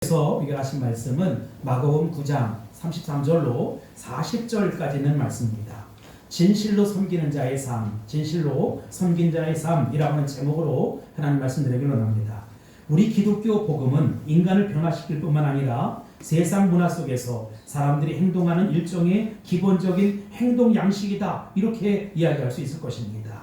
그래서 우리가 하신 말씀은 마가복음 9장 33절로 40절까지는 말씀입니다. 진실로 섬기는 자의 삶, 진실로 섬긴 자의 삶이라고 하는 제목으로 하나님 말씀드리기로 합니다. 우리 기독교 복음은 인간을 변화시킬 뿐만 아니라 세상 문화 속에서 사람들이 행동하는 일종의 기본적인 행동 양식이다, 이렇게 이야기할 수 있을 것입니다.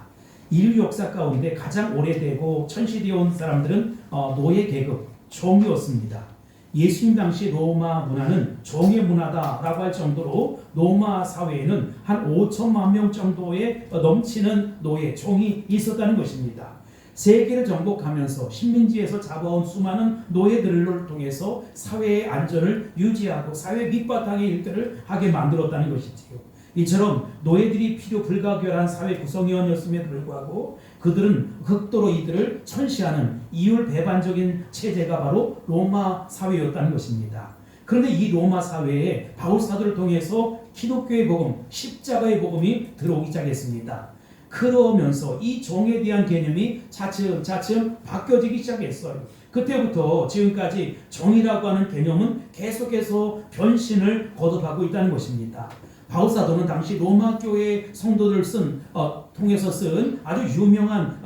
인류 역사 가운데 가장 오래되고 천시되어 온 사람들은 노예 계급, 종이었습니다. 예수님 당시 로마 문화는 종의 문화다라고 할 정도로 로마 사회에는 한 5천만 명 정도의 넘치는 노예, 종이 있었다는 것입니다. 세계를 정복하면서 식민지에서 잡아온 수많은 노예들을 통해서 사회의 안전을 유지하고 사회 밑바탕의 일들을 하게 만들었다는 것이지요. 이처럼 노예들이 필요 불가결한 사회 구성원이었음에도 불구하고 그들은 극도로 이들을 천시하는 이율배반적인 체제가 바로 로마 사회였다는 것입니다. 그런데 이 로마 사회에 바울 사도를 통해서 기독교의 복음, 십자가의 복음이 들어오기 시작했습니다. 그러면서 이 종에 대한 개념이 차츰 바뀌어지기 시작했어요. 그때부터 지금까지 종이라고 하는 개념은 계속해서 변신을 거듭하고 있다는 것입니다. 바울 사도는 당시 로마 교회 성도들 통해서 쓴 아주 유명한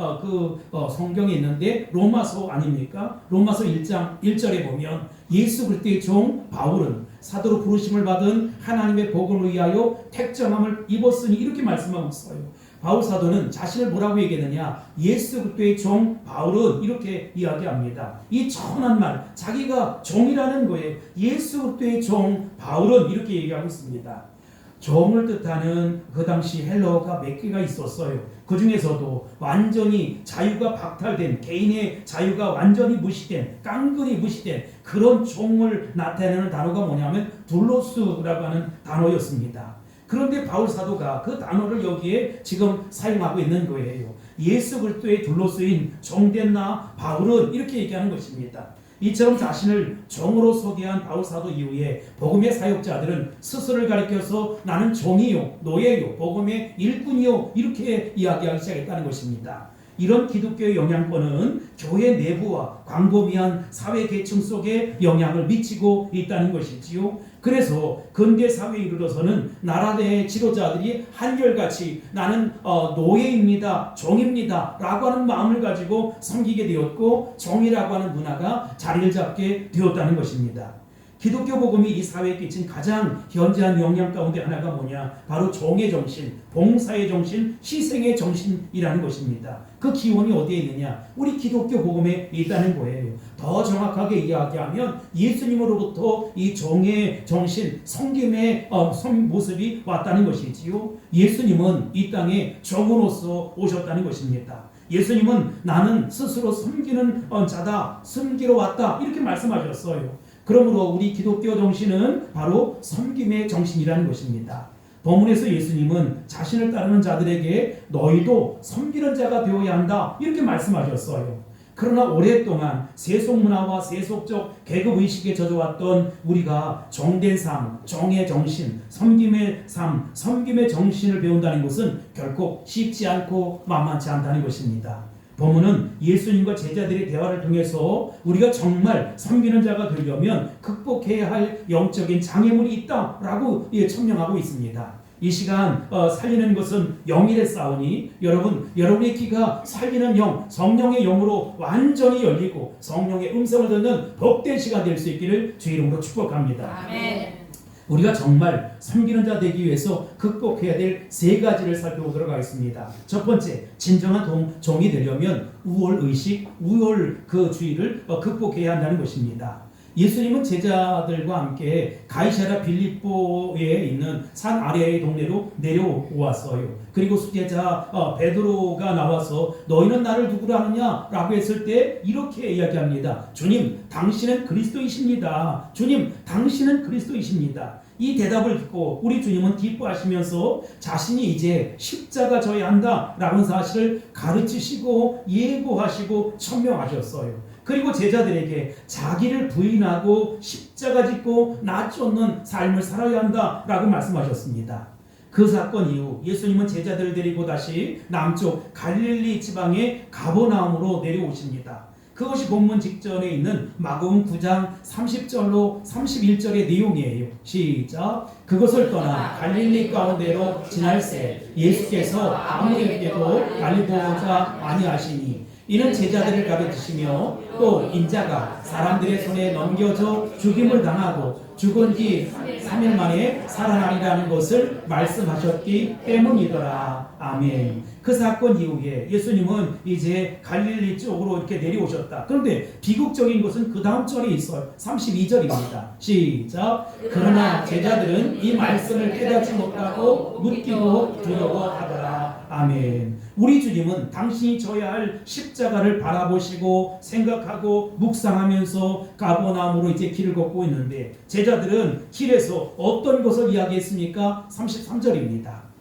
성경이 있는데 로마서 아닙니까? 로마서 1장 1절에 보면 예수 그리스도의 종 바울은 사도로 부르심을 받은 하나님의 복음을 위하여 택정함을 입었으니, 이렇게 말씀하고 있어요. 바울 사도는 자신을 뭐라고 얘기했느냐? 예수 그리스도의 종 바울은, 이렇게 이야기합니다. 이 천한 말, 자기가 종이라는 거예요. 예수 그리스도의 종 바울은, 이렇게 얘기하고 있습니다. 종을 뜻하는 그 당시 헬러어가 몇 개가 있었어요. 그 중에서도 완전히 자유가 박탈된, 개인의 자유가 완전히 무시된, 깡그리 무시된 그런 종을 나타내는 단어가 뭐냐면 둘로스라고 하는 단어였습니다. 그런데 바울 사도가 그 단어를 여기에 지금 사용하고 있는 거예요. 예수 그리스도의 둘로스인 종된 나 바울은, 이렇게 얘기하는 것입니다. 이처럼 자신을 종으로 소개한 바울 사도 이후에 복음의 사역자들은 스스로를 가리켜서 나는 종이요, 노예요, 복음의 일꾼이요, 이렇게 이야기하기 시작했다는 것입니다. 이런 기독교의 영향권은 교회 내부와 광범위한 사회 계층 속에 영향을 미치고 있다는 것이지요. 그래서 근대 사회에 이르러서는 나라 내 지도자들이 한결같이 나는 노예입니다, 종입니다 라고 하는 마음을 가지고 섬기게 되었고, 종이라고 하는 문화가 자리를 잡게 되었다는 것입니다. 기독교 복음이 이 사회에 끼친 가장 현저한 영향 가운데 하나가 뭐냐? 바로 종의 정신, 봉사의 정신, 희생의 정신이라는 것입니다. 그 기원이 어디에 있느냐? 우리 기독교 복음에 있다는 거예요. 더 정확하게 이야기하면 예수님으로부터 이 종의 정신, 섬김의 모습이 왔다는 것이지요. 예수님은 이 땅에 종으로서 오셨다는 것입니다. 예수님은 나는 스스로 섬기는 자다, 섬기러 왔다, 이렇게 말씀하셨어요. 그러므로 우리 기독교 정신은 바로 섬김의 정신이라는 것입니다. 본문에서 예수님은 자신을 따르는 자들에게 너희도 섬기는 자가 되어야 한다, 이렇게 말씀하셨어요. 그러나 오랫동안 세속문화와 세속적 계급의식에 젖어왔던 우리가 종된 삶, 종의 정신, 섬김의 삶, 섬김의 정신을 배운다는 것은 결코 쉽지 않고 만만치 않다는 것입니다. 본문은 예수님과 제자들의 대화를 통해서 우리가 정말 섬기는 자가 되려면 극복해야 할 영적인 장애물이 있다라고 천명하고 있습니다. 이 시간 살리는 것은 영일의 싸우니 여러분의 귀가 살리는 영, 성령의 영으로 완전히 열리고 성령의 음성을 듣는 복된 시간 될 수 있기를 주 이름으로 축복합니다. 아멘. 우리가 정말 섬기는 자 되기 위해서 극복해야 될 세 가지를 살펴보도록 하겠습니다. 첫 번째, 진정한 종이 되려면 우월의식, 우월주의를 극복해야 한다는 것입니다. 예수님은 제자들과 함께 가이사랴 빌립보에 있는 산 아래의 동네로 내려왔어요. 그리고 수제자 베드로가 나와서 너희는 나를 누구로 아느냐? 라고 했을 때 이렇게 이야기합니다. 주님, 당신은 그리스도이십니다. 주님, 당신은 그리스도이십니다. 이 대답을 듣고 우리 주님은 기뻐하시면서 자신이 이제 십자가 져야 한다라는 사실을 가르치시고 예고하시고 천명하셨어요. 그리고 제자들에게 자기를 부인하고 십자가 짓고 나 쫓는 삶을 살아야 한다라고 말씀하셨습니다. 그 사건 이후 예수님은 제자들을 데리고 다시 남쪽 갈릴리 지방의 가버나움으로 내려오십니다. 그것이 본문 직전에 있는 마가복음 9장 30절로 31절의 내용이에요. 시작. 그것을 떠나 갈릴리 가운데로 지날새 예수께서 아무에게도 알리고자 아니하시니 이는 제자들을 가르치시며 또 인자가 사람들의 손에 넘겨져 죽임을 당하고 죽은 뒤 3일 만에 살아나리라는 것을 말씀하셨기 때문이더라. 아멘. 그 사건 이후에 예수님은 이제 갈릴리 쪽으로 이렇게 내려오셨다. 그런데 비극적인 것은 그 다음 절에 있어요. 32절입니다. 시작. 그러나 제자들은 이 말씀을 깨닫지 못하고 묻기도 두려워하더라. 아멘. 우리 주님은 당신이 져야 할 십자가를 바라보시고 생각하고 묵상하면서 가버나움으로 이제 길을 걷고 있는데 제자들은 길에서 어떤 것을 이야기했습니까? 33절입니다.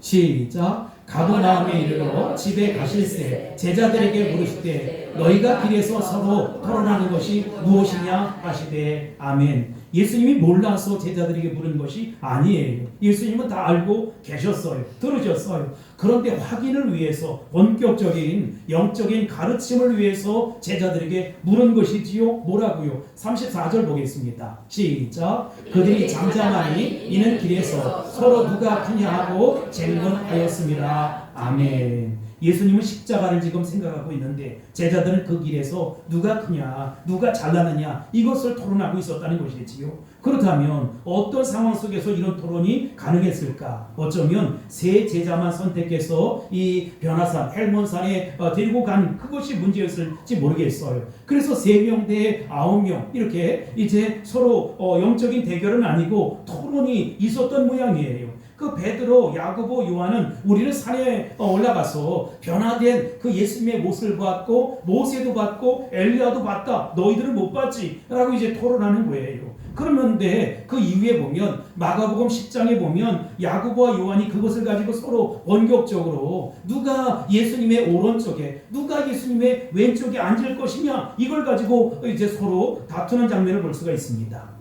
시작. 가버나움에 이르러 집에 가실새 제자들에게 물으시되 너희가 길에서 서로 토론하는 것이 무엇이냐 하시되 아멘. 예수님이 몰라서 제자들에게 물은 것이 아니에요. 예수님은 다 알고 계셨어요. 들으셨어요. 그런데 확인을 위해서 본격적인 영적인 가르침을 위해서 제자들에게 물은 것이지요. 뭐라고요? 34절 보겠습니다. 시작. 그들이 잠잠하니 이는 길에서 서로 누가 크냐 하고 질문하였습니다. 아멘. 예수님은 십자가를 지금 생각하고 있는데 제자들은 그 길에서 누가 크냐, 누가 잘나느냐 이것을 토론하고 있었다는 것이지요. 그렇다면 어떤 상황 속에서 이런 토론이 가능했을까? 어쩌면 세 제자만 선택해서 이 변화산, 헬몬산에 데리고 간 그것이 문제였을지 모르겠어요. 그래서 3명 대 9명 이렇게 이제 서로 영적인 대결은 아니고 토론이 있었던 모양이에요. 그 베드로, 야고보, 요한은 우리는 산에 올라가서 변화된 그 예수님의 모습을 봤고 모세도 봤고 엘리야도 봤다. 너희들은 못 봤지? 라고 이제 토론하는 거예요. 그러는데 그 이후에 보면 마가복음 10장에 보면 야고보와 요한이 그것을 가지고 서로 원격적으로 누가 예수님의 오른쪽에 누가 예수님의 왼쪽에 앉을 것이냐 이걸 가지고 이제 서로 다투는 장면을 볼 수가 있습니다.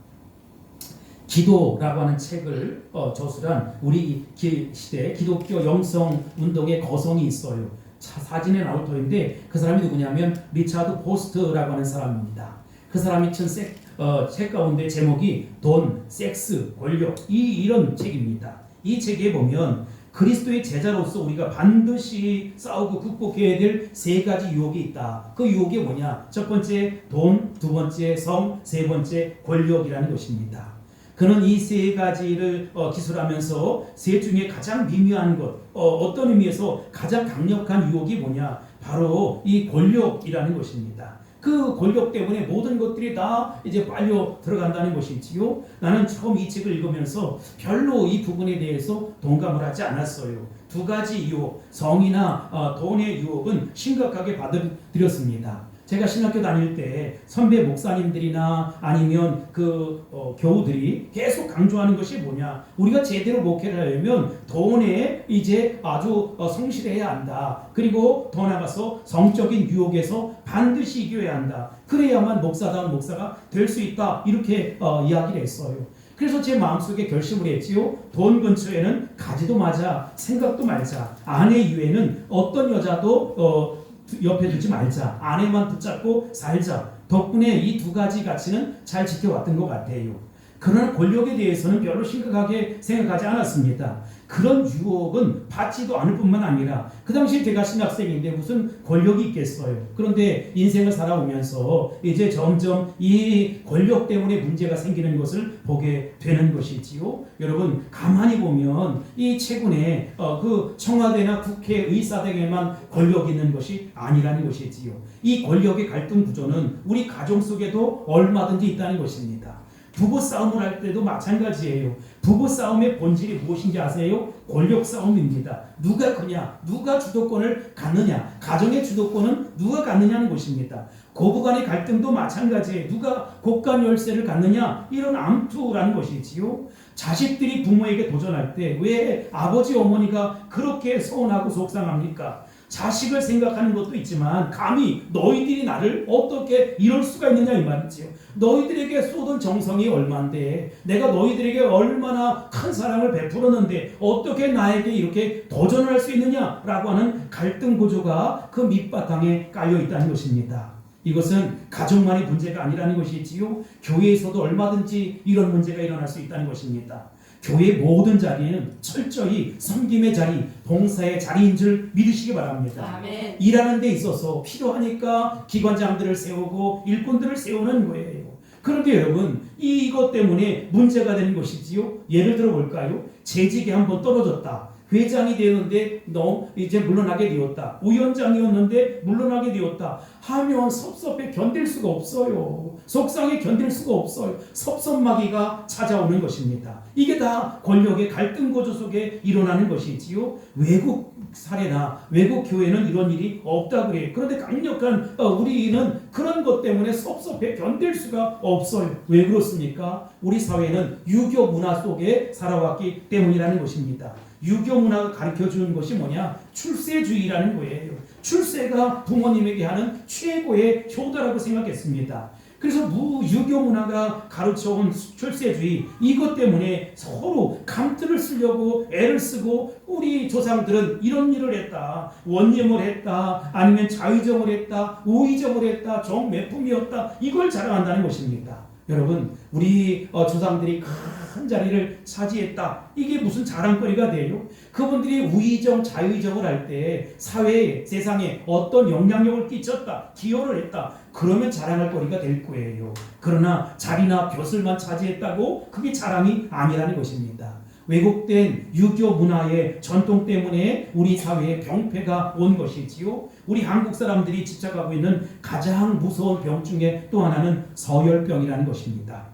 기도라고 하는 책을 저술한 우리 시대 기독교 영성 운동의 거성이 있어요. 사진에 나올 터인데 그 사람이 누구냐면 리차드 포스트라고 하는 사람입니다. 그 사람이 책 가운데 제목이 돈, 섹스, 권력 이런 책입니다. 이 책에 보면 그리스도의 제자로서 우리가 반드시 싸우고 극복해야 될 3가지 유혹이 있다. 그 유혹이 뭐냐? 첫 번째 돈, 두 번째 성, 세 번째 권력이라는 것입니다. 그는 이 3가지를 기술하면서 셋 중에 가장 미묘한 것, 어떤 의미에서 가장 강력한 유혹이 뭐냐? 바로 이 권력이라는 것입니다. 그 권력 때문에 모든 것들이 다 이제 빨려 들어간다는 것이지요. 나는 처음 이 책을 읽으면서 별로 이 부분에 대해서 동감을 하지 않았어요. 2가지 유혹, 성이나 돈의 유혹은 심각하게 받아들였습니다. 제가 신학교 다닐 때 선배 목사님들이나 아니면 교우들이 계속 강조하는 것이 뭐냐? 우리가 제대로 목회를 하려면 돈에 이제 아주 성실해야 한다. 그리고 더 나아가서 성적인 유혹에서 반드시 이겨야 한다. 그래야만 목사다운 목사가 될 수 있다. 이렇게 이야기를 했어요. 그래서 제 마음속에 결심을 했지요. 돈 근처에는 가지도 마자, 생각도 말자. 아내 이외에는 어떤 여자도 옆에 두지 말자. 아내만 붙잡고 살자. 덕분에 이 2가지 가치는 잘 지켜왔던 것 같아요. 그러나 권력에 대해서는 별로 심각하게 생각하지 않았습니다. 그런 유혹은 받지도 않을 뿐만 아니라 그 당시 제가 신학생인데 무슨 권력이 있겠어요. 그런데 인생을 살아오면서 이제 점점 이 권력 때문에 문제가 생기는 것을 보게 되는 것이지요. 여러분 가만히 보면 이 최근에 그 청와대나 국회 의사 등에만 권력이 있는 것이 아니라는 것이지요. 이 권력의 갈등 구조는 우리 가정 속에도 얼마든지 있다는 것입니다. 부부 싸움을 할 때도 마찬가지예요. 부부 싸움의 본질이 무엇인지 아세요? 권력 싸움입니다. 누가 크냐, 누가 주도권을 갖느냐, 가정의 주도권은 누가 갖느냐는 것입니다. 고부간의 갈등도 마찬가지예요. 누가 곡간 열쇠를 갖느냐, 이런 암투라는 것이지요. 자식들이 부모에게 도전할 때 왜 아버지 어머니가 그렇게 서운하고 속상합니까? 자식을 생각하는 것도 있지만 감히 너희들이 나를 어떻게 이럴 수가 있느냐 이 말이지요. 너희들에게 쏟은 정성이 얼만데, 내가 너희들에게 얼마나 큰 사랑을 베풀었는데 어떻게 나에게 이렇게 도전을 할 수 있느냐라고 하는 갈등 구조가 그 밑바탕에 깔려 있다는 것입니다. 이것은 가족만의 문제가 아니라는 것이지요. 교회에서도 얼마든지 이런 문제가 일어날 수 있다는 것입니다. 교회의 모든 자리는 철저히 섬김의 자리, 봉사의 자리인 줄 믿으시기 바랍니다. 아멘. 일하는 데 있어서 필요하니까 기관장들을 세우고 일꾼들을 세우는 거예요. 그런데 여러분, 이것 때문에 문제가 되는 것이지요. 예를 들어 볼까요? 재직이 한번 떨어졌다. 회장이 되었는데 너 이제 물러나게 되었다. 위원장이었는데 물러나게 되었다. 하면 섭섭해 견딜 수가 없어요. 속상해 견딜 수가 없어요. 섭섭마귀가 찾아오는 것입니다. 이게 다 권력의 갈등 구조 속에 일어나는 것이지요. 외국 사례나 외국 교회는 이런 일이 없다 그래요. 그런데 강력한 우리는 그런 것 때문에 섭섭해 견딜 수가 없어요. 왜 그렇습니까? 우리 사회는 유교 문화 속에 살아왔기 때문이라는 것입니다. 유교 문화가 가르쳐주는 것이 뭐냐? 출세주의라는 거예요. 출세가 부모님에게 하는 최고의 효도라고 생각했습니다. 그래서 유교 문화가 가르쳐온 출세주의, 이것 때문에 서로 감투를 쓰려고 애를 쓰고, 우리 조상들은 이런 일을 했다, 원념을 했다, 아니면 자의정을 했다, 우의정을 했다, 정매품이었다, 이걸 자랑한다는 것입니다. 여러분, 우리 조상들이 큰 자리를 차지했다, 이게 무슨 자랑거리가 돼요? 그분들이 우의정, 자의정을 할 때 사회에, 세상에 어떤 영향력을 끼쳤다, 기여를 했다, 그러면 자랑할 거리가 될 거예요. 그러나 자리나 벼슬만 차지했다고 그게 자랑이 아니라는 것입니다. 왜곡된 유교 문화의 전통 때문에 우리 사회에 병폐가 온 것이지요. 우리 한국 사람들이 집착하고 있는 가장 무서운 병 중에 또 하나는 서열병이라는 것입니다.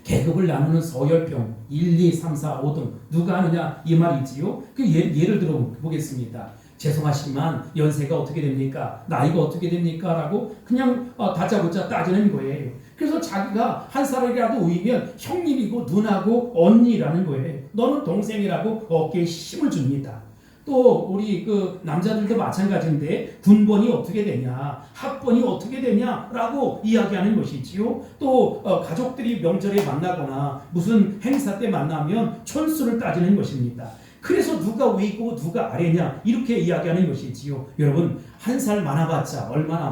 계급을 나누는 서열병, 1, 2, 3, 4, 5등 누가 하느냐 이 말이지요. 그 예를 들어 보겠습니다. 죄송하지만 연세가 어떻게 됩니까? 나이가 어떻게 됩니까? 라고 그냥 다짜고짜 따지는 거예요. 그래서 자기가 한 살이라도 위면 형님이고 누나고 언니라는 거예요. 너는 동생이라고 어깨에 힘을 줍니다. 또 우리 남자들도 마찬가지인데 군번이 어떻게 되냐, 학번이 어떻게 되냐라고 이야기하는 것이지요. 또 가족들이 명절에 만나거나 무슨 행사 때 만나면 촌수를 따지는 것입니다. 그래서 누가 위고 누가 아래냐 이렇게 이야기하는 것이지요. 여러분, 한 살 많아봤자 얼마나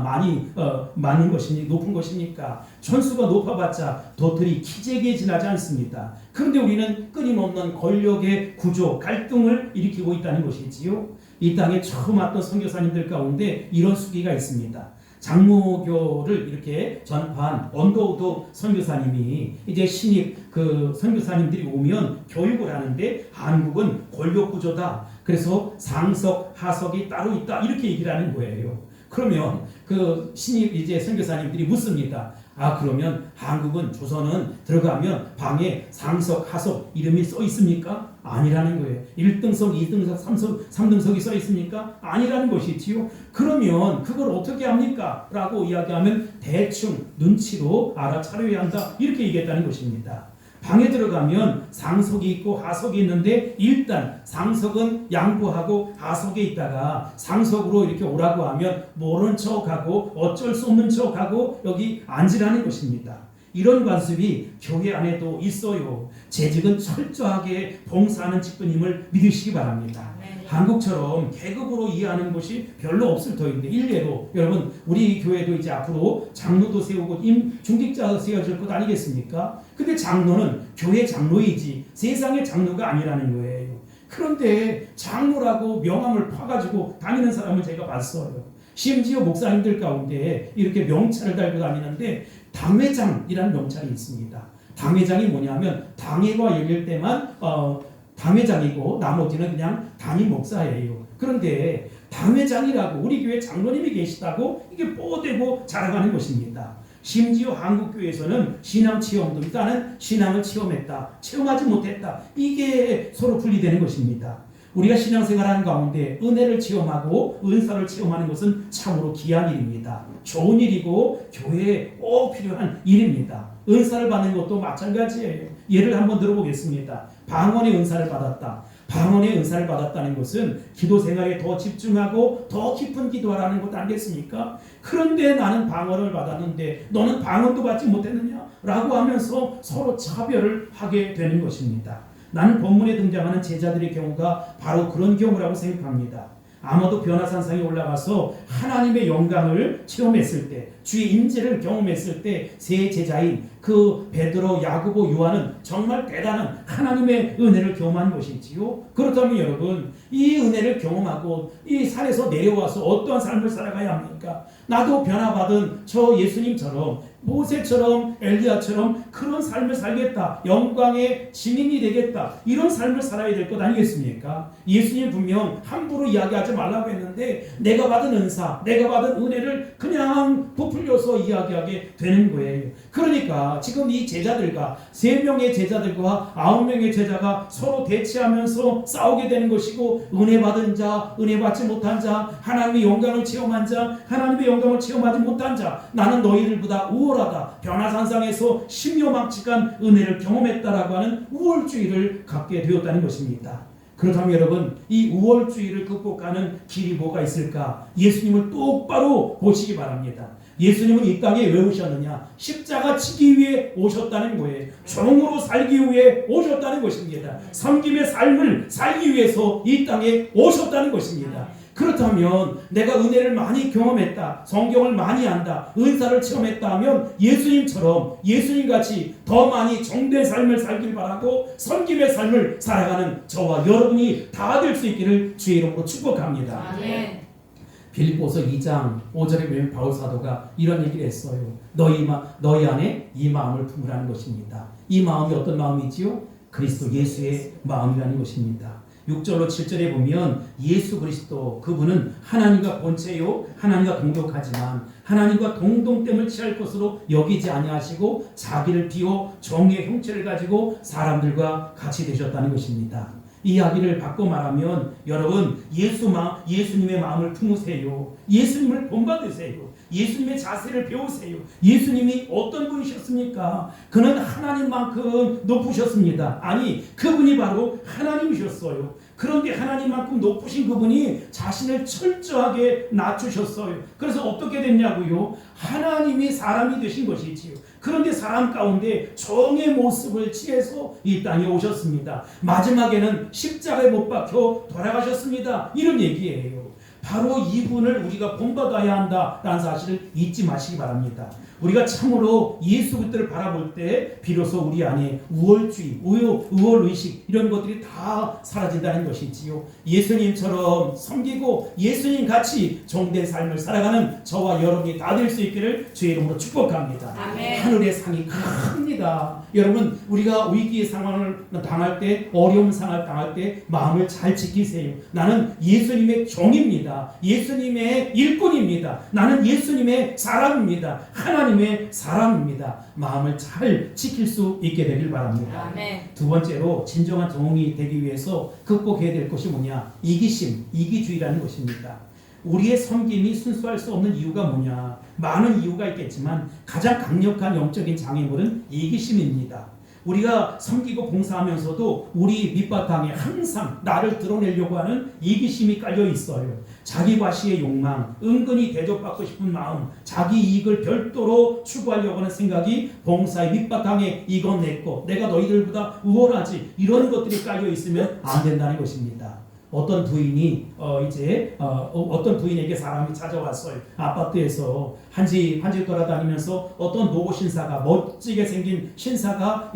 많은 것이니 높은 것입니까? 촌수가 높아봤자 도토리 키재기에 지나지 않습니다. 그런데 우리는 끊임없는 권력의 구조, 갈등을 일으키고 있다는 것이지요. 이 땅에 처음 왔던 선교사님들 가운데 이런 수기가 있습니다. 장로교를 이렇게 전파한 언더우드 선교사님이 이제 신입 선교사님들이 오면 교육을 하는데 한국은 권력 구조다, 그래서 상석 하석이 따로 있다, 이렇게 얘기를 하는 거예요. 그러면 신입 이제 선교사님들이 묻습니다. 그러면 한국은 조선은 들어가면 방에 상석 하석 이름이 써 있습니까? 아니라는 거예요. 1등석, 2등석, 3등석이 써 있습니까? 아니라는 것이지요. 그러면 그걸 어떻게 합니까? 라고 이야기하면 대충 눈치로 알아차려야 한다, 이렇게 얘기했다는 것입니다. 방에 들어가면 상석이 있고 하석이 있는데 일단 상석은 양보하고 하석에 있다가 상석으로 이렇게 오라고 하면 모른 척하고 어쩔 수 없는 척하고 여기 앉으라는 것입니다. 이런 관습이 교회 안에도 있어요. 재직은 철저하게 봉사하는 직분임을 믿으시기 바랍니다. 네. 한국처럼 계급으로 이해하는 것이 별로 없을 터인데, 일례로 여러분, 우리 교회도 이제 앞으로 장로도 세우고 중직자도 세워질 것 아니겠습니까? 근데 장로는 교회 장로이지 세상의 장로가 아니라는 거예요. 그런데 장로라고 명함을 파가지고 다니는 사람을 제가 봤어요. 심지어 목사님들 가운데 이렇게 명찰을 달고 다니는데 당회장이라는 명찰이 있습니다. 당회장이 뭐냐면 당회가 열릴 때만 당회장이고 나머지는 그냥 담임 목사예요. 그런데 당회장이라고 우리 교회 장로님이 계시다고 이게 뽀대고 자랑하는 것입니다. 심지어 한국교회에서는 신앙체험도 일단은 신앙을 체험했다, 체험하지 못했다, 이게 서로 분리되는 것입니다. 우리가 신앙생활하는 가운데 은혜를 체험하고 은사를 체험하는 것은 참으로 귀한 일입니다. 좋은 일이고 교회에 꼭 필요한 일입니다. 은사를 받는 것도 마찬가지예요. 예를 한번 들어보겠습니다. 방언의 은사를 받았다. 방언의 은사를 받았다는 것은 기도 생활에 더 집중하고 더 깊은 기도하라는 것 아니겠습니까? 그런데 나는 방언을 받았는데 너는 방언도 받지 못했느냐? 라고 하면서 서로 차별을 하게 되는 것입니다. 나는 본문에 등장하는 제자들의 경우가 바로 그런 경우라고 생각합니다. 아마도 변화산상에 올라가서 하나님의 영광을 체험했을 때, 주의 임재를 경험했을 때 세 제자인 그 베드로, 야고보, 요한은 정말 대단한 하나님의 은혜를 경험한 것이지요. 그렇다면 여러분, 이 은혜를 경험하고 이 산에서 내려와서 어떠한 삶을 살아가야 합니까? 나도 변화받은 저 예수님처럼, 모세처럼, 엘리야처럼 그런 삶을 살겠다, 영광의 증인이 되겠다, 이런 삶을 살아야 될 것 아니겠습니까? 예수님 분명 함부로 이야기하지 말라고 했는데 내가 받은 은사, 내가 받은 은혜를 그냥 부풀려서 이야기하게 되는 거예요. 그러니까 지금 이 제자들과 3명의 제자들과 9명의 제자가 서로 대치하면서 싸우게 되는 것이고, 은혜 받은 자, 은혜 받지 못한 자, 하나님의 영광을 체험한 자, 하나님의 영광을 체험하지 못한 자, 나는 너희들보다 우월하다, 변화산상에서 심요망측한 은혜를 경험했다라고 하는 우월주의를 갖게 되었다는 것입니다. 그렇다면 여러분, 이 우월주의를 극복하는 길이 뭐가 있을까? 예수님을 똑바로 보시기 바랍니다. 예수님은 이 땅에 왜 오셨느냐? 십자가 지기 위해 오셨다는 거예요. 종으로 살기 위해 오셨다는 것입니다. 섬김의 삶을 살기 위해서 이 땅에 오셨다는 것입니다. 그렇다면 내가 은혜를 많이 경험했다, 성경을 많이 안다, 은사를 체험했다 하면 예수님처럼, 예수님같이 더 많이 정된 삶을 살길 바라고 섬김의 삶을 살아가는 저와 여러분이 다 될 수 있기를 주의 이름으로 축복합니다. 아멘. 빌립보서 2장 5절에 보면 바울 사도가 이런 얘기를 했어요. 너희 안에 이 마음을 품으라는 것입니다. 이 마음이 어떤 마음이지요? 그리스도 예수의 마음이라는 것입니다. 6절로 7절에 보면 예수 그리스도, 그분은 하나님과 본체요 하나님과 동독하지만 하나님과 동동됨을 취할 것으로 여기지 아니하시고 자기를 비워 종의 형체를 가지고 사람들과 같이 되셨다는 것입니다. 이 이야기를 바꿔 말하면 여러분, 예수님의 마음을 품으세요. 예수님을 본받으세요. 예수님의 자세를 배우세요. 예수님이 어떤 분이셨습니까? 그는 하나님만큼 높으셨습니다. 아니, 그분이 바로 하나님이셨어요. 그런데 하나님만큼 높으신 그분이 자신을 철저하게 낮추셨어요. 그래서 어떻게 됐냐고요? 하나님이 사람이 되신 것이지요. 그런데 사람 가운데 종의 모습을 취해서 이 땅에 오셨습니다. 마지막에는 십자가에 못 박혀 돌아가셨습니다. 이런 얘기예요. 바로 이분을 우리가 본받아야 한다라는 사실을 잊지 마시기 바랍니다. 우리가 참으로 예수 그리스도를 바라볼 때 비로소 우리 안에 우월주의, 우월의식 이런 것들이 다 사라진다는 것이지요. 예수님처럼 섬기고 예수님 같이 종된 삶을 살아가는 저와 여러분이 다 될 수 있기를 주의 이름으로 축복합니다. 아멘. 하늘의 상이 큽니다. 여러분, 우리가 위기의 상황을 당할 때, 어려운 상황을 당할 때 마음을 잘 지키세요. 나는 예수님의 종입니다. 예수님의 일꾼입니다. 나는 예수님의 사람입니다. 하나님의 사람입니다. 마음을 잘 지킬 수 있게 되길 바랍니다. 아멘. 두 번째로 진정한 종이 되기 위해서 극복해야 될 것이 뭐냐? 이기심, 이기주의라는 것입니다. 우리의 섬김이 순수할 수 없는 이유가 뭐냐? 많은 이유가 있겠지만 가장 강력한 영적인 장애물은 이기심입니다. 우리가 섬기고 봉사하면서도 우리 밑바탕에 항상 나를 드러내려고 하는 이기심이 깔려 있어요. 자기 과시의 욕망, 은근히 대접받고 싶은 마음, 자기 이익을 별도로 추구하려고 하는 생각이 봉사의 밑바탕에 이건 내 거, 내가 너희들보다 우월하지, 이런 것들이 깔려 있으면 안 된다는 것입니다. 어떤 부인이 어떤 부인에게 사람이 찾아왔어요. 아파트에서 한 집 돌아다니면서 어떤 노고 신사가, 멋지게 생긴 신사가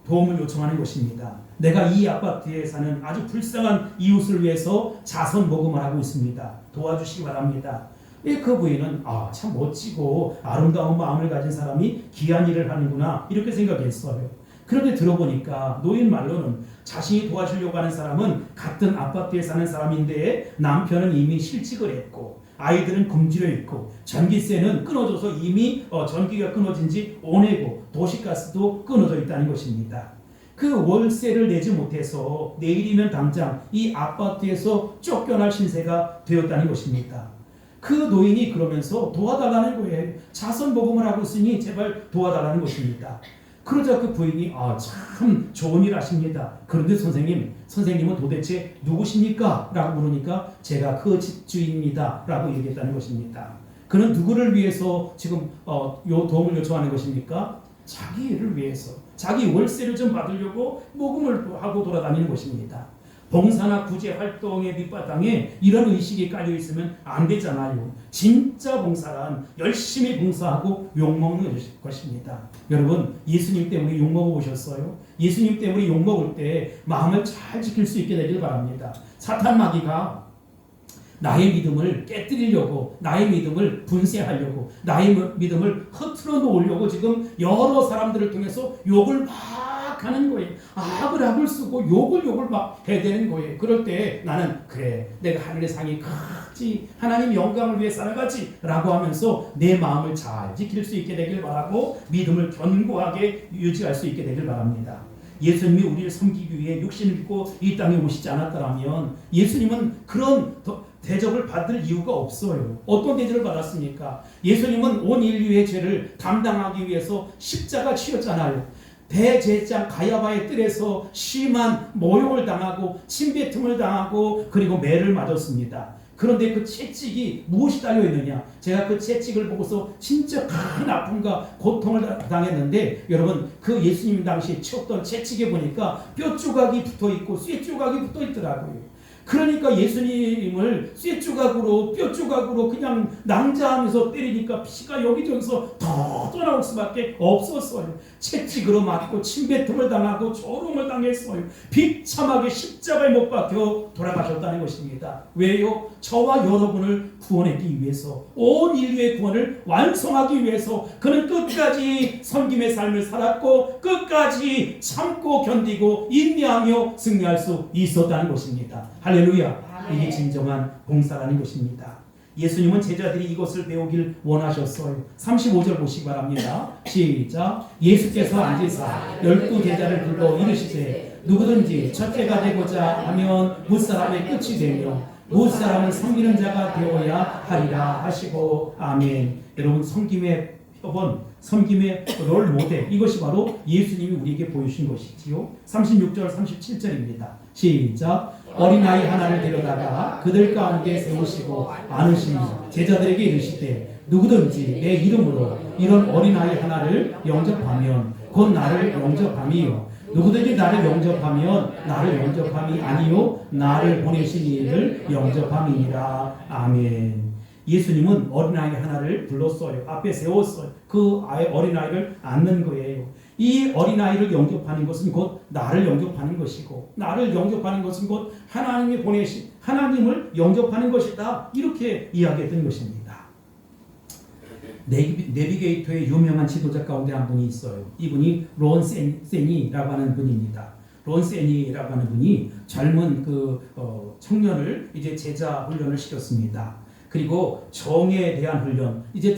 도움을 요청하는 것입니다. 내가 이 아파트에 사는 아주 불쌍한 이웃을 위해서 자선 모금을 하고 있습니다. 도와주시기 바랍니다. 그 부인은 참 멋지고 아름다운 마음을 가진 사람이 귀한 일을 하는구나, 이렇게 생각했어요. 그런데 들어보니까 노인 말로는 자신이 도와주려고 하는 사람은 같은 아파트에 사는 사람인데 남편은 이미 실직을 했고 아이들은 굶주려 있고 전기세는 끊어져서 이미 전기가 끊어진 지 5년이고 도시가스도 끊어져 있다는 것입니다. 그 월세를 내지 못해서 내일이면 당장 이 아파트에서 쫓겨날 신세가 되었다는 것입니다. 그 노인이 그러면서 도와달라는 거예요. 자선복음을 하고 있으니 제발 도와달라는 것입니다. 그러자 그 부인이 참 좋은 일 하십니다. 그런데 선생님은 도대체 누구십니까? 라고 물으니까 제가 그 집주인입니다. 라고 얘기했다는 것입니다. 그는 누구를 위해서 지금 요 도움을 요청하는 것입니까? 자기 일을 위해서, 자기 월세를 좀 받으려고 모금을 하고 돌아다니는 것입니다. 봉사나 구제 활동의 밑바탕에 이런 의식이 깔려 있으면 안 되잖아요. 진짜 봉사란 열심히 봉사하고 욕먹는 것입니다. 여러분, 예수님 때문에 욕먹어 보셨어요? 예수님 때문에 욕먹을 때 마음을 잘 지킬 수 있게 되길 바랍니다. 사탄 마귀가 나의 믿음을 깨뜨리려고, 나의 믿음을 분쇄하려고, 나의 믿음을 흐트러 놓으려고 지금 여러 사람들을 통해서 욕을 막 하는 거예요. 악을 쓰고 욕을 막 해대는 거예요. 그럴 때 나는 그래, 내가 하늘의 상이 크지, 하나님 영광을 위해 살아가지 라고 하면서 내 마음을 잘 지킬 수 있게 되길 바라고 믿음을 견고하게 유지할 수 있게 되길 바랍니다. 예수님이 우리를 섬기기 위해 육신을 입고 이 땅에 오시지 않았더라면 예수님은 그런 대접을 받을 이유가 없어요. 어떤 대접을 받았습니까? 예수님은 온 인류의 죄를 담당하기 위해서 십자가 치렀잖아요. 대제사장 가야바의 뜰에서 심한 모욕을 당하고 침뱉음을 당하고 그리고 매를 맞았습니다. 그런데 그 채찍이 무엇이 달려있느냐? 제가 그 채찍을 보고서 진짜 큰 아픔과 고통을 당했는데 여러분, 그 예수님 당시 치었던 채찍에 보니까 뼈 조각이 붙어있고 쇠 조각이 붙어있더라고요. 그러니까 예수님을 쇠 조각으로 뼈 조각으로 그냥 낭자하면서 때리니까 피가 여기저기서 더 나올 수밖에 없었어요. 채찍으로 맞고 침뱉음을 당하고 조롱을 당했어요. 비참하게 십자가에 못 박혀 돌아가셨다는 것입니다. 왜요? 저와 여러분을 구원하기 위해서, 온 인류의 구원을 완성하기 위해서 그는 끝까지 섬김의 삶을 살았고 끝까지 참고 견디고 인내하며 승리할 수 있었다는 것입니다. 할렐루야. 이게 진정한 봉사라는 것입니다. 예수님은 제자들이 이것을 배우길 원하셨어요. 35절 보시기 바랍니다. 시작. 예수께서 앉으사 12제자를 불러 이르시되 누구든지 첫째가 되고자 하면 무사람의 끝이 되며 무사람은 섬기는 자가 되어야 하리라 하시고 아멘. 여러분, 섬김의 표본, 섬김의 롤 모델, 이것이 바로 예수님이 우리에게 보여주신 것이지요. 36절 37절입니다. 시작. 어린아이 하나를 데려다가 그들 가운데 세우시고 안으시니 제자들에게 이르시되 누구든지 내 이름으로 이런 어린아이 하나를 영접하면 곧 나를 영접함이요 누구든지 나를 영접하면 나를 영접함이 아니요 나를 보내신 이를 영접함이니라. 아멘. 예수님은 어린아이 하나를 불렀어요. 앞에 세웠어요. 그 어린아이를 안는 거예요. 이 어린아이를 영접하는 것은 곧 나를 영접하는 것이고, 나를 영접하는 것은 곧 하나님이 보내신 하나님을 영접하는 것이다. 이렇게 이야기했던 것입니다. 내비게이터의 유명한 지도자 가운데 한 분이 있어요. 이분이 론 세니라고 하는 분입니다. 론 세니라고 하는 분이 젊은 청년을 이제 제자 훈련을 시켰습니다. 그리고 정에 대한 훈련, 이제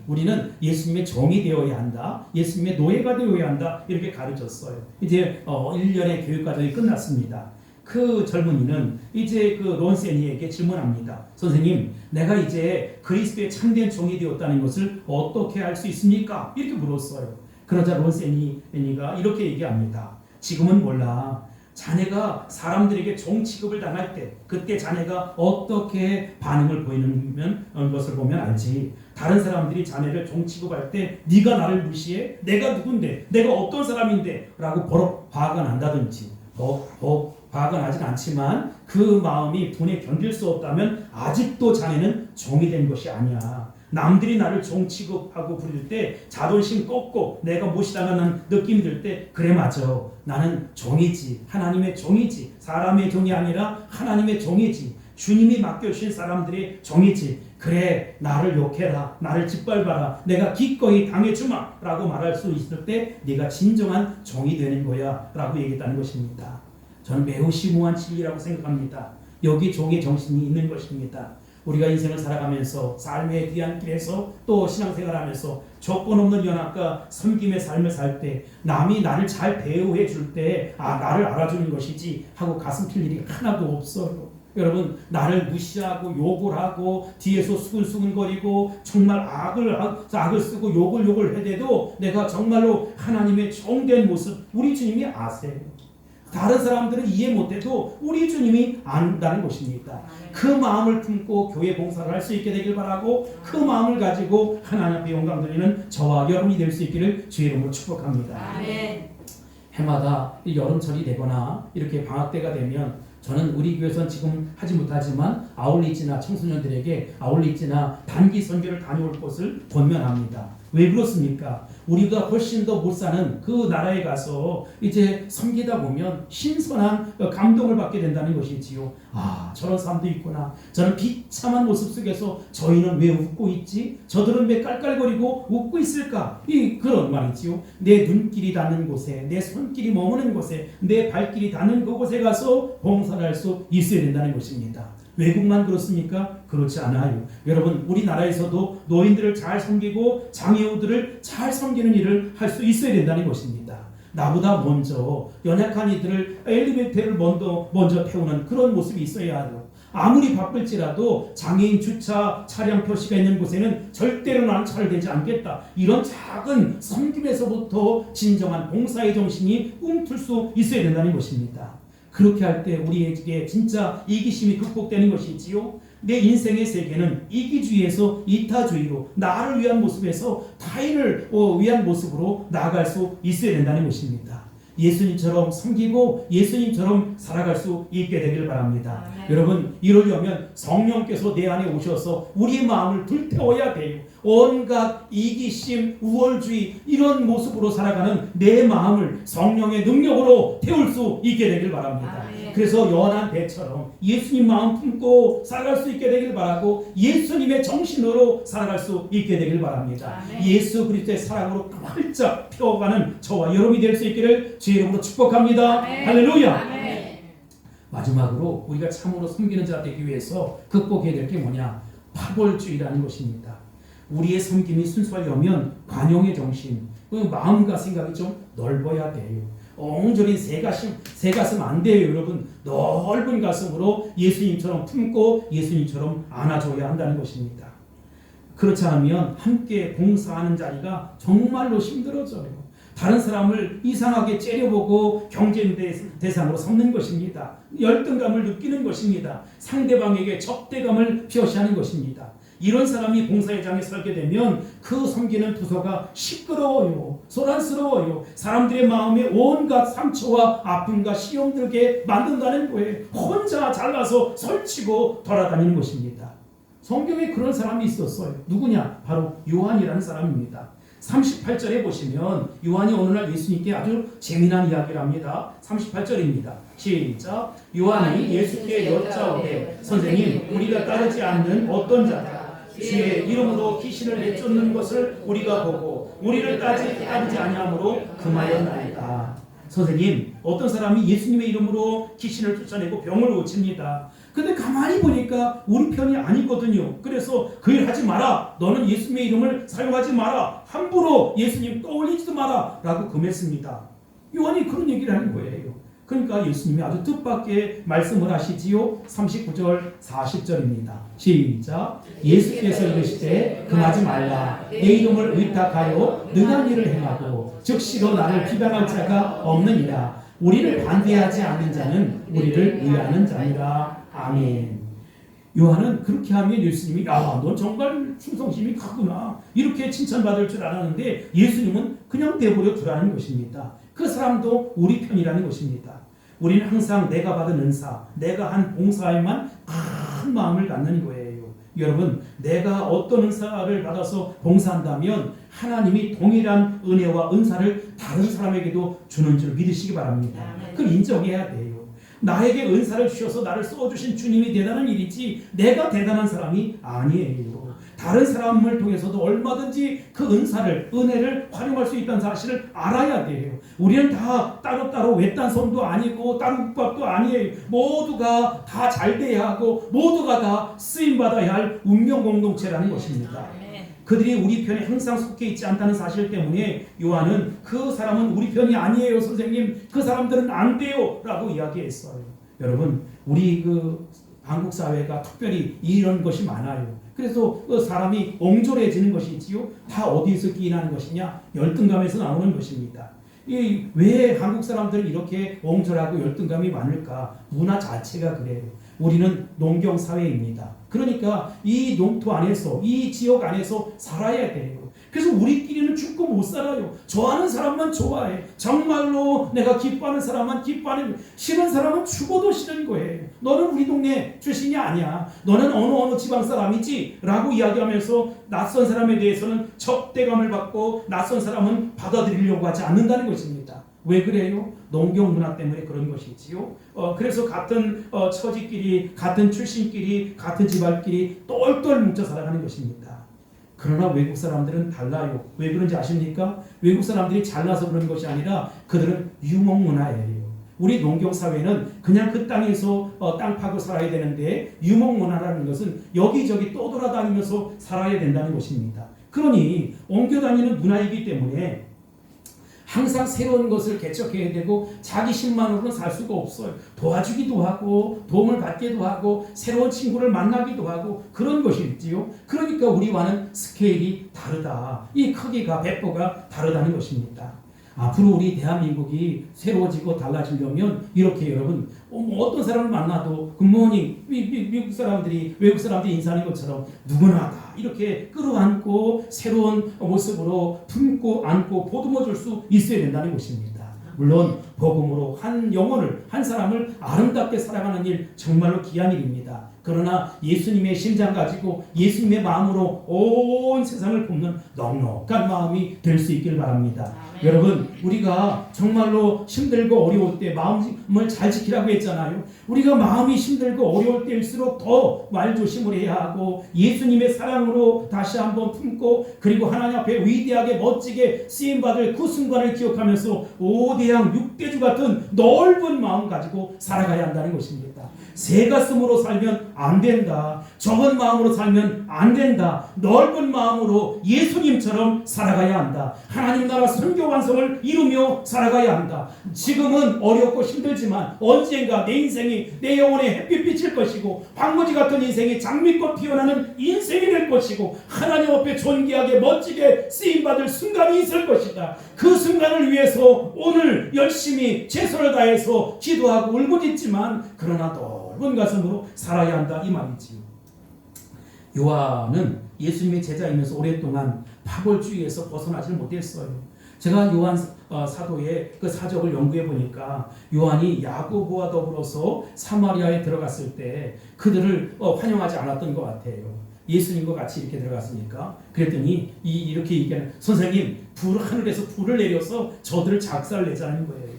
우리는 예수님의 정이 되어야 한다, 예수님의 노예가 되어야 한다, 이렇게 가르쳤어요. 이제 1년의 교육과정이 끝났습니다. 그 젊은이는 이제 그 론세니에게 질문합니다. 선생님, 내가 이제 그리스도의 참된 종이 되었다는 것을 어떻게 알 수 있습니까? 이렇게 물었어요. 그러자 론세니가 이렇게 얘기합니다. 지금은 몰라. 자네가 사람들에게 종 취급을 당할 때 그때 자네가 어떻게 반응을 보이는 것을 보면 알지. 다른 사람들이 자네를 종 취급할 때 네가 나를 무시해? 내가 누군데? 내가 어떤 사람인데? 라고 버럭 화가 난다든지 화가 나진 않지만 그 마음이 분에 견딜 수 없다면 아직도 자네는 종이 된 것이 아니야. 남들이 나를 종 취급하고 부를 때 자존심 꺾고 내가 무시당하는 느낌이 들 때 그래 맞아. 나는 종이지. 하나님의 종이지. 사람의 종이 아니라 하나님의 종이지. 주님이 맡겨주신 사람들의 종이지. 그래, 나를 욕해라. 나를 짓밟아라. 내가 기꺼이 당해주마. 라고 말할 수 있을 때 네가 진정한 종이 되는 거야. 라고 얘기했다는 것입니다. 저는 매우 심오한 진리라고 생각합니다. 여기 종의 정신이 있는 것입니다. 우리가 인생을 살아가면서 삶의 뒤안길에서 또 신앙생활하면서 조건 없는 연합과 섬김의 삶을 살 때 남이 나를 잘 대우해 줄 때 나를 알아주는 것이지 하고 가슴 필 일이 하나도 없어요. 여러분, 나를 무시하고 욕을 하고 뒤에서 수근수근거리고 정말 악을 쓰고 욕을 해대도 내가 정말로 하나님의 종된 모습 우리 주님이 아세요. 다른 사람들은 이해 못해도 우리 주님이 안다는 것입니다. 그 마음을 품고 교회 봉사를 할 수 있게 되길 바라고, 그 마음을 가지고 하나님 앞에 영광 돌리는 저와 여러분이 될 수 있기를 주의 이름으로 축복합니다. 아멘. 해마다 여름철이 되거나 이렇게 방학 때가 되면 저는 우리 교회에서는 지금 하지 못하지만 아울리지나 청소년들에게 아울리지나 단기 선교를 다녀올 것을 권면합니다. 왜 그렇습니까? 우리보다 훨씬 더 못 사는 그 나라에 가서 이제 섬기다 보면 신선한 감동을 받게 된다는 것이지요. 아, 저런 사람도 있구나. 저는 비참한 모습 속에서 저희는 왜 웃고 있지? 저들은 왜 깔깔거리고 웃고 있을까? 그런 말이지요. 내 눈길이 닿는 곳에, 내 손길이 머무는 곳에, 내 발길이 닿는 그곳에 가서 봉사를 할 수 있어야 된다는 것입니다. 외국만 그렇습니까? 그렇지 않아요. 여러분, 우리나라에서도 노인들을 잘 섬기고 장애우들을 잘 섬기는 일을 할 수 있어야 된다는 것입니다. 나보다 먼저 연약한 이들을 엘리베이터를 먼저 태우는 그런 모습이 있어야 하죠. 아무리 바쁠지라도 장애인 주차 차량 표시가 있는 곳에는 절대로 나는 차를 대지 않겠다. 이런 작은 섬김에서부터 진정한 봉사의 정신이 꿈틀 수 있어야 된다는 것입니다. 그렇게 할 때 우리에게 진짜 이기심이 극복되는 것이지요. 내 인생의 세계는 이기주의에서 이타주의로 나를 위한 모습에서 타인을 위한 모습으로 나아갈 수 있어야 된다는 것입니다. 예수님처럼 섬기고 예수님처럼 살아갈 수 있게 되길 바랍니다. 여러분, 이러려면 성령께서 내 안에 오셔서 우리의 마음을 불태워야 돼요. 온갖 이기심, 우월주의 이런 모습으로 살아가는 내 마음을 성령의 능력으로 태울 수 있게 되길 바랍니다. 그래서 연한 배처럼 예수님 마음 품고 살아갈 수 있게 되길 바라고, 예수님의 정신으로 살아갈 수 있게 되길 바랍니다. 예수 그리스도의 사랑으로 활짝 펴가는 저와 여러분이 될 수 있기를 주의 이름으로 축복합니다. 할렐루야. 마지막으로 우리가 참으로 섬기는 자 되기 위해서 극복해야 될 게 뭐냐? 파벌주의라는 것입니다. 우리의 섬김이 순수하려면 관용의 정신, 마음과 생각이 좀 넓어야 돼요. 엉절인 새 가슴 안 돼요. 여러분, 넓은 가슴으로 예수님처럼 품고 예수님처럼 안아줘야 한다는 것입니다. 그렇지 않으면 함께 봉사하는 자리가 정말로 힘들어져요. 다른 사람을 이상하게 째려보고 경쟁 대상으로 삼는 것입니다. 열등감을 느끼는 것입니다. 상대방에게 적대감을 표시하는 것입니다. 이런 사람이 봉사회장에 설게 되면 그 섬기는 부서가 시끄러워요. 소란스러워요. 사람들의 마음에 온갖 상처와 아픔과 시험 들게 만든다는 거예요. 혼자 잘라서 설치고 돌아다니는 것입니다. 성경에 그런 사람이 있었어요. 누구냐? 바로 요한이라는 사람입니다. 38절에 보시면 요한이 어느 날 예수님께 아주 재미난 이야기를 합니다. 38절입니다. 시작. 요한이 예수께 여짜오되 선생님, 우리가 따르지 않는 어떤 자가 주의 이름으로 귀신을 내쫓는 것을 우리가 보고 우리를 따르지 아니하므로 금하였나이다. 선생님, 어떤 사람이 예수님의 이름으로 귀신을 쫓아내고 병을 고칩니다. 근데 가만히 보니까 우리 편이 아니거든요. 그래서 그 일 하지 마라. 너는 예수님의 이름을 사용하지 마라. 함부로 예수님 떠올리지도 마라. 라고 금했습니다. 요한이 그런 얘기를 하는 거예요. 그러니까 예수님이 아주 뜻밖의 말씀을 하시지요. 39절 40절입니다. 시작. 예수께서 이르시되 금하지 말라. 내 이름을 의탁하여 능한 일을 행하고 즉시로 나를 비방할 자가 없느니라. 우리를 반대하지 않는 자는 우리를 의하는 자니라. 아멘. 요한은 그렇게 하면 예수님이 넌 정말 충성심이 크구나 이렇게 칭찬받을 줄 알았는데, 예수님은 그냥 내버려 두라는 것입니다. 그 사람도 우리 편이라는 것입니다. 우리는 항상 내가 받은 은사, 내가 한 봉사에만 큰 마음을 갖는 거예요. 여러분, 내가 어떤 은사를 받아서 봉사한다면 하나님이 동일한 은혜와 은사를 다른 사람에게도 주는 줄 믿으시기 바랍니다. 그걸 인정해야 돼요. 나에게 은사를 주셔서 나를 써주신 주님이 대단한 일이지 내가 대단한 사람이 아니에요. 다른 사람을 통해서도 얼마든지 그 은사를, 은혜를 활용할 수 있다는 사실을 알아야 돼요. 우리는 다 따로따로 외딴 섬도 아니고 다른 국밥도 아니에요. 모두가 다 잘 돼야 하고 모두가 다 쓰임받아야 할 운명 공동체라는 것입니다. 그들이 우리 편에 항상 속해 있지 않다는 사실 때문에 요한은 그 사람은 우리 편이 아니에요, 선생님. 그 사람들은 안 돼요 라고 이야기했어요. 여러분, 우리 한국 사회가 특별히 이런 것이 많아요. 그래서 사람이 옹졸해지는 것이 있지요. 다 어디서 기인하는 것이냐? 열등감에서 나오는 것입니다. 왜 한국 사람들은 이렇게 옹졸하고 열등감이 많을까? 문화 자체가 그래요. 우리는 농경 사회입니다. 그러니까 이 농토 안에서, 이 지역 안에서 살아야 돼요. 그래서 우리끼리는 죽고 못 살아요. 좋아하는 사람만 좋아해. 정말로 내가 기뻐하는 사람만 기뻐하는, 싫은 사람은 죽어도 싫은 거예요. 너는 우리 동네 출신이 아니야. 너는 어느 지방 사람이지? 라고 이야기하면서 낯선 사람에 대해서는 적대감을 받고 낯선 사람은 받아들이려고 하지 않는다는 것입니다. 왜 그래요? 농경 문화 때문에 그런 것이지요. 그래서 같은 처지끼리, 같은 출신끼리, 같은 집안끼리 똘똘 뭉쳐 살아가는 것입니다. 그러나 외국 사람들은 달라요. 왜 그런지 아십니까? 외국 사람들이 잘나서 그런 것이 아니라 그들은 유목 문화예요. 우리 농경 사회는 그냥 그 땅에서 땅 파고 살아야 되는데, 유목 문화라는 것은 여기저기 떠돌아다니면서 살아야 된다는 것입니다. 그러니 옮겨 다니는 문화이기 때문에 항상 새로운 것을 개척해야 되고 자기 힘만으로는 살 수가 없어요. 도와주기도 하고 도움을 받기도 하고 새로운 친구를 만나기도 하고 그런 것이 있지요. 그러니까 우리와는 스케일이 다르다. 이 크기가, 배포가 다르다는 것입니다. 앞으로 우리 대한민국이 새로워지고 달라지려면 이렇게 여러분, 어떤 사람을 만나도 굿모닝, 미국 사람들이 외국 사람들이 인사하는 것처럼 누구나 다 이렇게 끌어안고 새로운 모습으로 품고 안고 보듬어 줄 수 있어야 된다는 것입니다. 물론 복음으로 한 영혼을, 한 사람을 아름답게 살아가는 일 정말로 귀한 일입니다. 그러나 예수님의 심장 가지고 예수님의 마음으로 온 세상을 돕는 넉넉한 마음이 될 수 있길 바랍니다. 아멘. 여러분, 우리가 정말로 힘들고 어려울 때 마음을 잘 지키라고 했잖아요. 우리가 마음이 힘들고 어려울 때일수록 더 말조심을 해야 하고 예수님의 사랑으로 다시 한번 품고, 그리고 하나님 앞에 위대하게 멋지게 쓰임받을 그 순간을 기억하면서 5대양 6대주 같은 넓은 마음 가지고 살아가야 한다는 것입니다. 새 가슴으로 살면 안 된다. 적은 마음으로 살면 안 된다. 넓은 마음으로 예수님처럼 살아가야 한다. 하나님 나라 선교 완성을 이루며 살아가야 한다. 지금은 어렵고 힘들지만 언젠가 내 인생이, 내 영혼의 햇빛 비칠 것이고 황무지 같은 인생이 장미꽃 피어나는 인생이 될 것이고 하나님 앞에 존귀하게 멋지게 쓰임받을 순간이 있을 것이다. 그 순간을 위해서 오늘 열심히 최선을 다해서 기도하고 울부짖지만 그러나 넓은 가슴으로 살아야 한다, 이 말이지요. 요한은 예수님의 제자이면서 오랫동안 파벌주의에서 벗어나지 못했어요. 제가 요한 사도의 그 사적을 연구해 보니까 요한이 야고보와 더불어서 사마리아에 들어갔을 때 그들을 환영하지 않았던 것 같아요. 예수님과 같이 이렇게 들어갔으니까. 그랬더니 이렇게 얘기하는, 선생님, 하늘에서 불을 내려서 저들을 작살내자는 거예요.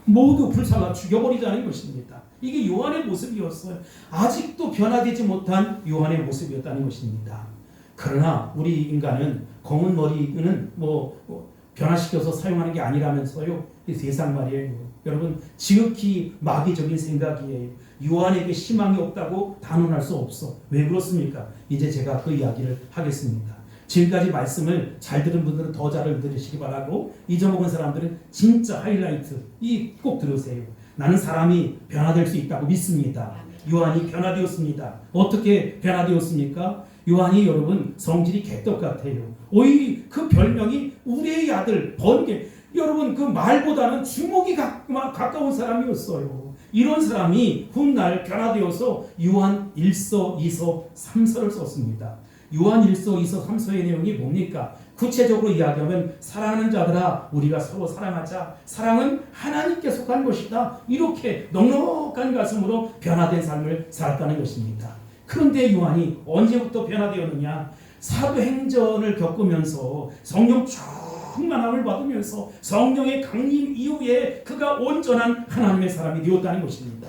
모두 불살라 죽여버리자는 것입니다. 이게 요한의 모습이었어요. 아직도 변화되지 못한 요한의 모습이었다는 것입니다. 그러나 우리 인간은 검은 머리는 변화시켜서 사용하는 게 아니라면서요. 이 세상 말이에요. 여러분, 지극히 마귀적인 생각이에요. 요한에게 희망이 없다고 단언할 수 없어. 왜 그렇습니까? 이제 제가 그 이야기를 하겠습니다. 지금까지 말씀을 잘 들은 분들은 더 잘 들으시기 바라고, 잊어먹은 사람들은 진짜 하이라이트 꼭 들으세요. 나는 사람이 변화될 수 있다고 믿습니다. 요한이 변화되었습니다. 어떻게 변화되었습니까? 요한이 여러분 성질이 개떡 같아요. 오히려 그 별명이 우리의 아들, 번개. 여러분 그 말보다는 주먹이 가까운 사람이었어요. 이런 사람이 훗날 변화되어서 요한 1서, 2서, 3서를 썼습니다. 요한 1서, 2서, 3서의 내용이 뭡니까? 구체적으로 이야기하면 사랑하는 자들아 우리가 서로 사랑하자. 사랑은 하나님께 속한 것이다. 이렇게 넉넉한 가슴으로 변화된 삶을 살았다는 것입니다. 그런데 요한이 언제부터 변화되었느냐? 사도행전을 겪으면서 성령 충만함을 받으면서 성령의 강림 이후에 그가 온전한 하나님의 사람이 되었다는 것입니다.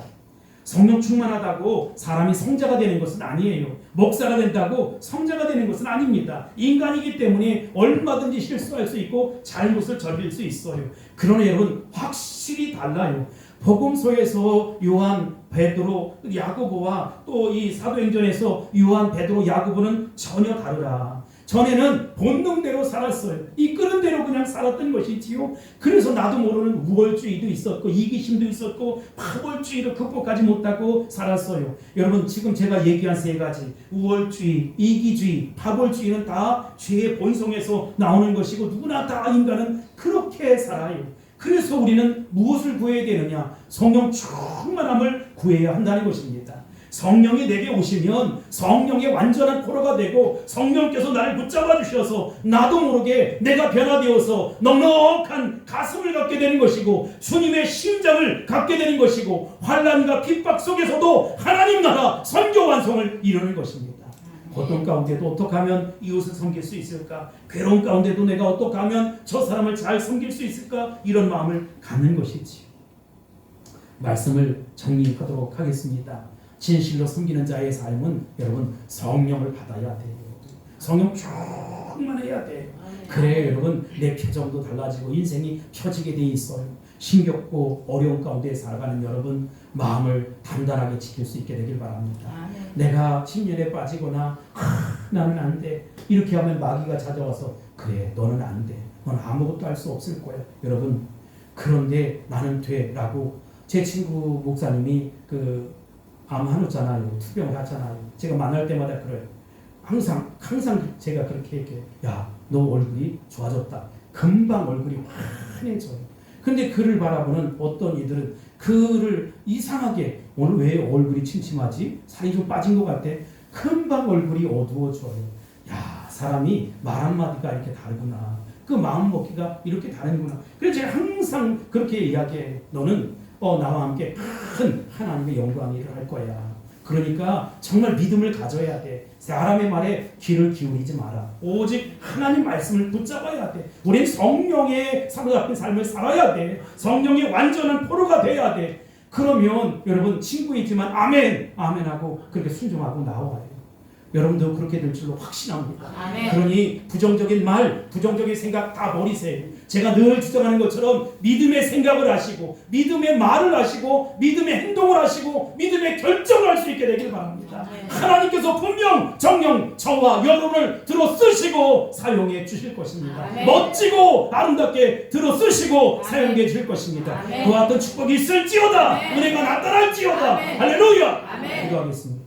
성령 충만하다고 사람이 성자가 되는 것은 아니에요. 목사가 된다고 성자가 되는 것은 아닙니다. 인간이기 때문에 얼마든지 실수할 수 있고 잘못을 저질 수 있어요. 그러나 여러분 확실히 달라요. 복음서에서 요한, 베드로, 야고보와 또 이 사도행전에서 요한, 베드로, 야고보는 전혀 다르다. 전에는 본능대로 살았어요. 이끄는 대로 그대로 그냥 살았던 것이지요. 그래서 나도 모르는 우월주의도 있었고 이기심도 있었고 파벌주의를 극복하지 못하고 살았어요. 여러분 지금 제가 얘기한 세 가지 우월주의, 이기주의, 파벌주의는 다 죄의 본성에서 나오는 것이고 누구나 다 인간은 그렇게 살아요. 그래서 우리는 무엇을 구해야 되느냐? 성령 충만함을 구해야 한다는 것입니다. 성령이 내게 오시면 성령의 완전한 포로가 되고 성령께서 나를 붙잡아 주셔서 나도 모르게 내가 변화되어서 넉넉한 가슴을 갖게 되는 것이고 주님의 심장을 갖게 되는 것이고 환난과 핍박 속에서도 하나님 나라 선교 완성을 이루는 것입니다. 고통 가운데도 어떻게 하면 이웃을 섬길 수 있을까? 괴로운 가운데도 내가 어떻게 하면 저 사람을 잘 섬길 수 있을까? 이런 마음을 갖는 것이지요. 말씀을 정리하도록 하겠습니다. 진실로 섬기는 자의 삶은 여러분 성령을 받아야 돼요. 성령 충만해야 돼요. 그래야 여러분 내 표정도 달라지고 인생이 펴지게 돼 있어요. 힘겹고 어려운 가운데 살아가는 여러분 마음을 단단하게 지킬 수 있게 되길 바랍니다. 내가 침륜에 빠지거나 나는 안 돼 이렇게 하면 마귀가 찾아와서 그래 너는 안 돼. 넌 아무것도 할 수 없을 거야. 여러분 그런데 나는 돼 라고 제 친구 목사님이 암 한우잖아요. 투병을 하잖아요. 제가 만날 때마다 그래요. 항상 제가 그렇게 얘기해요. 야, 너 얼굴이 좋아졌다. 금방 얼굴이 환해져요. 근데 그를 바라보는 어떤 이들은 그를 이상하게 오늘 왜 얼굴이 침침하지? 살이 좀 빠진 것 같아. 금방 얼굴이 어두워져요. 야, 사람이 말 한마디가 이렇게 다르구나. 그 마음 먹기가 이렇게 다르구나. 그래서 제가 항상 그렇게 이야기해요. 너는 나와 함께 큰 하나님의 영광의 일을 할 거야. 그러니까 정말 믿음을 가져야 돼. 사람의 말에 귀를 기울이지 마라. 오직 하나님 말씀을 붙잡아야 돼. 우리는 성령의 사로잡힌 삶을 살아야 돼. 성령의 완전한 포로가 돼야 돼. 그러면 여러분 친구이지만 아멘 하고 그렇게 순종하고 나와요. 여러분도 그렇게 될 줄로 확신합니다. 아멘. 그러니 부정적인 말, 부정적인 생각 다 버리세요. 제가 늘 주장하는 것처럼 믿음의 생각을 하시고 믿음의 말을 하시고 믿음의 행동을 하시고 믿음의 결정을 할 수 있게 되길 바랍니다. 아멘. 하나님께서 분명 정령 저와 여러분을 들어 쓰시고 사용해 주실 것입니다. 아멘. 멋지고 아름답게 들어 쓰시고 아멘. 사용해 주실 것입니다. 아멘. 그와 같은 축복이 있을지어다. 아멘. 은혜가 나타날지어다. 아멘. 할렐루야. 아멘. 기도하겠습니다.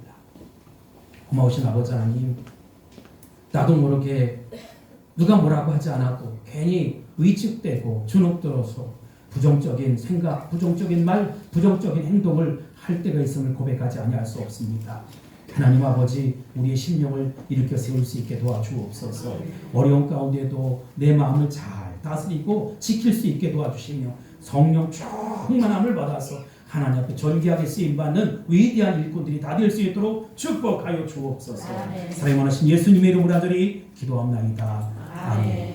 고마우신 아버지 하나님, 나도 모르게 누가 뭐라고 하지 않아도 괜히 위축되고 주눅들어서 부정적인 생각, 부정적인 말, 부정적인 행동을 할 때가 있음을 고백하지 아니할 수 없습니다. 하나님 아버지, 우리의 심령을 일으켜 세울 수 있게 도와주옵소서. 어려운 가운데도 내 마음을 잘 다스리고 지킬 수 있게 도와주시며 성령 충만함을 받아서 하나님 앞에 존귀하게 쓰임받는 위대한 일꾼들이 다 될 수 있도록 축복하여 주옵소서. 사랑하신 예수님의 이름으로 하더니 기도합나이다. 아멘.